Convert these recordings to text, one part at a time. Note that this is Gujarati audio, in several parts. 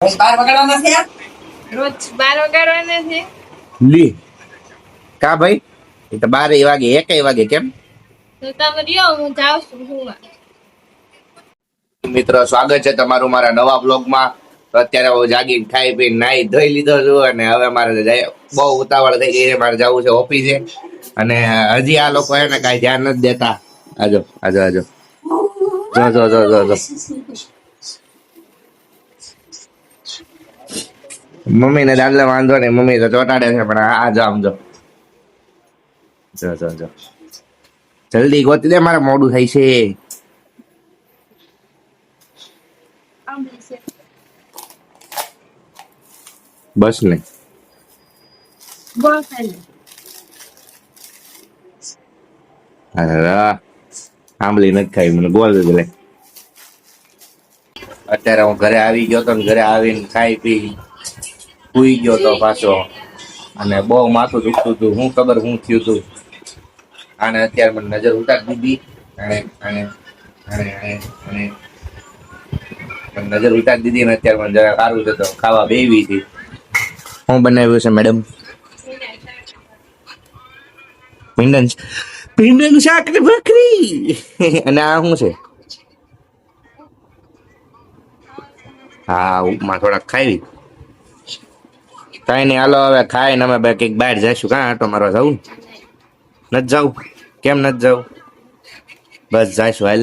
બાર વગાડવાના છે યાર. રોજ 12 વગાડવાના છે. લી કા ભાઈ એ તો 12 વાગે 1 વાગે કેમ તો તમે રહ્યો, હું જાઉં છું હુંવા. મિત્રો સ્વાગત છે તમારું મારા નવા બ્લોગમાં. તો અત્યારે હું જાગીને ખાઈ પીને નાઈ ધોઈ લીધો છું અને હવે મારે બહુ ઉતાવળ થઈ ગઈ છે. મારે જવું છે ઓફિસે અને હજી આ લોકો એને કાંઈ ધ્યાન નથી દેતા. આજો આજો આજો જો જો જો જો જો મમ્મીને દાદલે વાંધો નહીં, મમ્મી તો ચોટાડે છે પણ આ જો આમ જો જો જો જો જલ્દી ગોતી દે, મારે મોડું થાય છે. બસ ને આંબલી નથી ખાઈ, મને બોલ દે. અત્યારે હું ઘરે આવી ગયો તો ઘરે આવીને ખાઈ પી સુઈ ગયો તો પાછો અને બહુ માથું દુખતું હતું. હું ખબર હું થયું હતું આને. અત્યારે મને નજર ઉતારી દીધી આને આને આને આને આને નજર ઉતારી દીધી અને અત્યારે મને જરા સારું છે તો ખાવા બેવી હતી. શું બનાવ્યું છે મેડમ? ભીંડન શાક ને ભાખરી. અને આ શું છે? હા ઉપમા થોડાક ખાવી. કઈ નઈ હાલો હવે ખાઈને અમે બે કંઈક બહાર જઈશું. કાં આટો મારવા જવું? નથી જવું? કેમ નથી જવું? બસ જઈશું હાલ.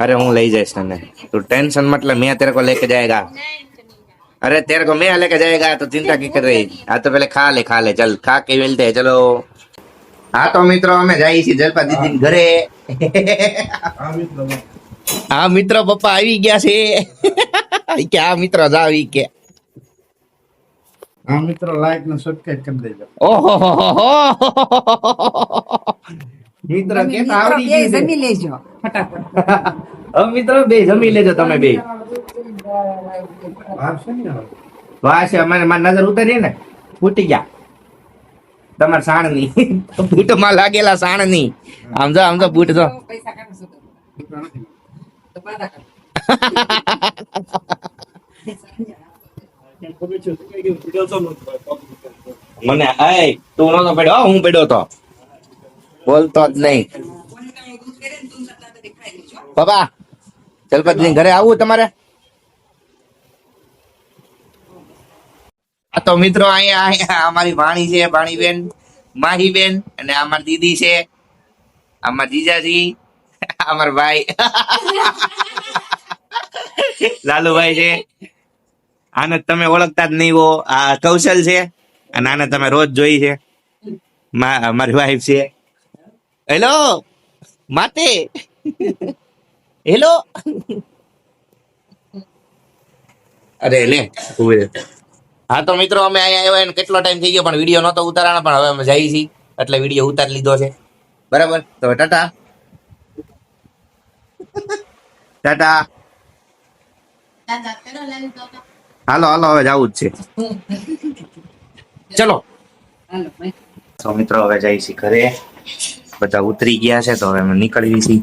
અરે હું લઈ જઈશ તને, તું ટેન્શન मतलब मैं तेरे को लेके जाएगा. अरे तेरे को मैं लेके जाएगा तो चिंता की कर रही. हाँ तो पहले खा ले चल, खा के मिलते हैं चलो. હા તો મિત્રો અમે જઈએ છીએ જલપા દીદી ઘરે. હા મિત્ર પપ્પા આવી ગયા છે. કે આ મિત્ર જ આવી કે હા મિત્રો લાઈક ને સબસ્ક્રાઇબ કરી દેજો. ઓહો મિત્ર કે આવડી ગયું છે. જમી લેજો ફટાફટ. હવે મિત્રો બે જમી લેજો તમે બે. આવશે ને હવે. વાહ છે અમારે મારી નજર ઉતરી ને ફૂટી ગયા તમારા સાણની. બૂટમાં લાગેલા સાણની. આમ જો બૂટ જો. પૈસા કાઢો છો તો બાધા કાઢો. મને આય તું નતો પડ્યો, હું પડ્યો તો બોલતો જ નહીં. પપ્પા ચલપતિ ઘરે આવું તમારે? આ તો મિત્રો અહીંયા અમારી ભાણી છે, ભાણીબેન માહીબેન, અને આ મારી દીદી છે, આ મારા જીજાજી, આ મારા ભાઈ લાલુભાઈ છે. આને તમે ઓળખતા જ નહીં હો. આ કૌશલ છે અને આને તમે રોજ જોઈ છે. મારી વાઈફ છે. હેલો માતે હેલો. અરે લે ઉભી રહે. હા તો મિત્રો અમે અહીંયા આવ્યા એને કેટલો ટાઈમ થઈ ગયો પણ વિડીયો નહોતો ઉતારવાનો, પણ હવે અમે જઈએ છીએ એટલે વિડીયો ઉતારી લીધો છે. બરાબર તો ટાટા ટાટા. હાલો હાલો હવે જવું જ છે. ચલો હાલો ભાઈ. તો મિત્રો હવે જઈએ છીએ ઘરે. બધા ઉતરી ગયા છે તો હવે અમે નીકળીએ છીએ.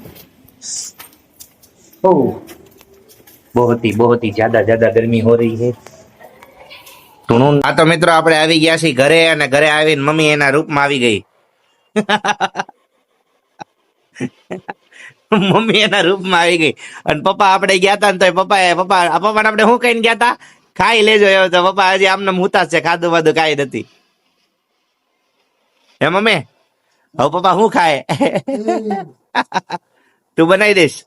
ઓહ बहुत ही ज्यादा गर्मी हो रही है. હા તો મિત્રો આપણે આવી ગયા છીએ ઘરે અને ઘરે આવીને મમ્મી એના રૂપમાં આવી ગઈ. મમ્મી એના રૂપમાં આવી ગઈ અને પપ્પા આપણે ગયા હતા ને તો પપ્પાને આપણે શું કહીને ગયા હતા? ખાઈ લેજો એવો. તો પપ્પા હજી આમને મુતા છે, ખાધું બધું કાંઈ નથી. હે મમ્મી હવે પપ્પા શું ખાય? તું બનાવી દઈશ?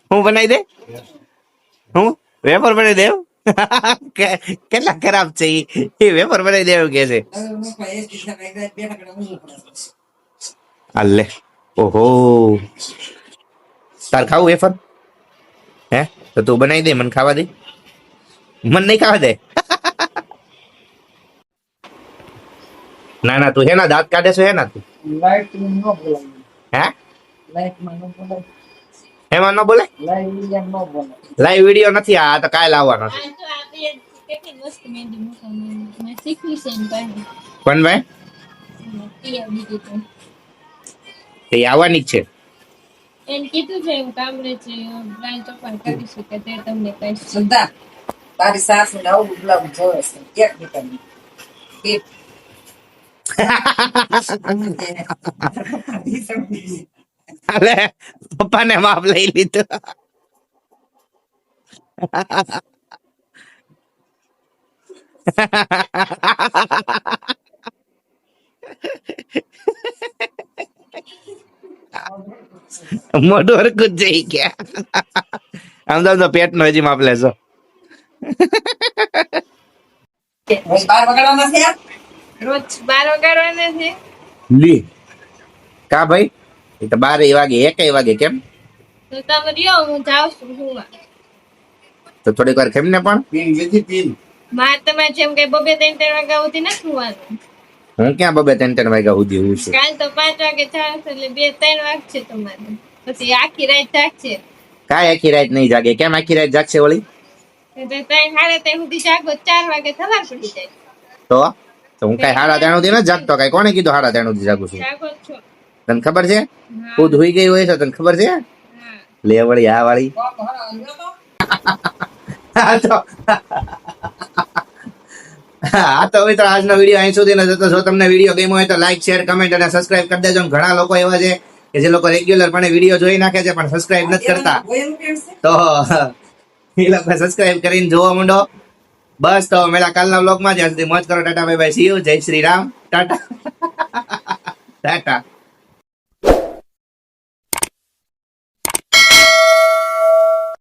હું બનાવી દે? હું વેફર બનાવી દેવ? કેટલા ખરાબ છે એ વેફર બનાવી દેવ કે છે. અલ્લે ઓહો તાર ખાવું વેફર? હે તો તું બનાવી દે, મને ખાવા દે. મને નહીં ખાવા દે? ના ના તું હેના દાંત કાઢે છે? હેના તું લાઈટ નો બોલાય. હે લાઈટ માં નો બોલાય. એમાં ન બોલે? લાઈવ વિડિયો નો બોલાય. લાઈવ વિડીયો નથી, આ તો કાલ આવવાનો છે. કેટલી મસ્ત મહેંદી મૂકવાની મેં શીખવી છે ને ભાઈ. કોણ ભાઈ? તૈયાર દીધી તો એ આવવાની જ છે. એને કીધું છે એવું કામરે છે દાળ ચોપા કરી શકે તે તમને કહીશ. શ્રદ્ધા તારી સાસુ ને આવું ગુલાબ જોવે છે એક દીકરી એક અલે પપ્પાને માપ લઈ લીધું. મોઢું હરકું જ જઈ ગયા. આમ તો પેટ નો હજી માપ લેશો. ભાઈ બાર વગાડવાના છે રોજ 12 વગાડવાના છે. લી કા ભાઈ એ તો 12 વાગે 1 વાગે કેમ તો તમે રહ્યો હું જાઉં છું સુવા. તો થોડીક વાર કેમ ને પણ પીન લીધી પીન. મારે તમારે જેમ કઈ 2-3 વાગ્યા સુધી નથી સુવાનું. હું ક્યાં બબે 3 વાગ્યા સુધી હું છું. કાલ તો 5 વાગે જાવ એટલે 2-3 વાગશે તમારે. પછી આખી રાત જાગશે. કાંઈ આખી રાત નહીં જાગે કેમ આખી રાત જાગશે વળી એટલે 3-3:30 સુધી જાગો 4 વાગે સવાર પડી જાય. તો હું કઈ 3:30 સુધી નથી જાગતો કઈ કોને કીધું 3:30 સુધી જાગું છું જાગો જ છો. તને ખબર છે હા. ખુદ હુઈ ગઈ હોય છે તને ખબર છે હા. લે વળી આ વાળી હા તો હા તો મિત્રો આજનો વિડીયો અહીં સુધી હતો. જો તમને વિડીયો ગમ્યો હોય તો લાઈક શેર કમેન્ટ અને સબસ્ક્રાઇબ કરી દેજો. ઘણા લોકો એવા છે કે જે લોકો રેગ્યુલર પણ વિડીયો જોઈ નાખે છે પણ સબસ્ક્રાઇબ નથી કરતા તો એ લોકો સબસ્ક્રાઇબ કરીને જોવા માંડો. બસ તો મેળા કાલના વ્લોગમાં જ્યાં સુધી મોજ કરો. Tata bye bye see you. જય શ્રી રામ. ટાટા ટાટા.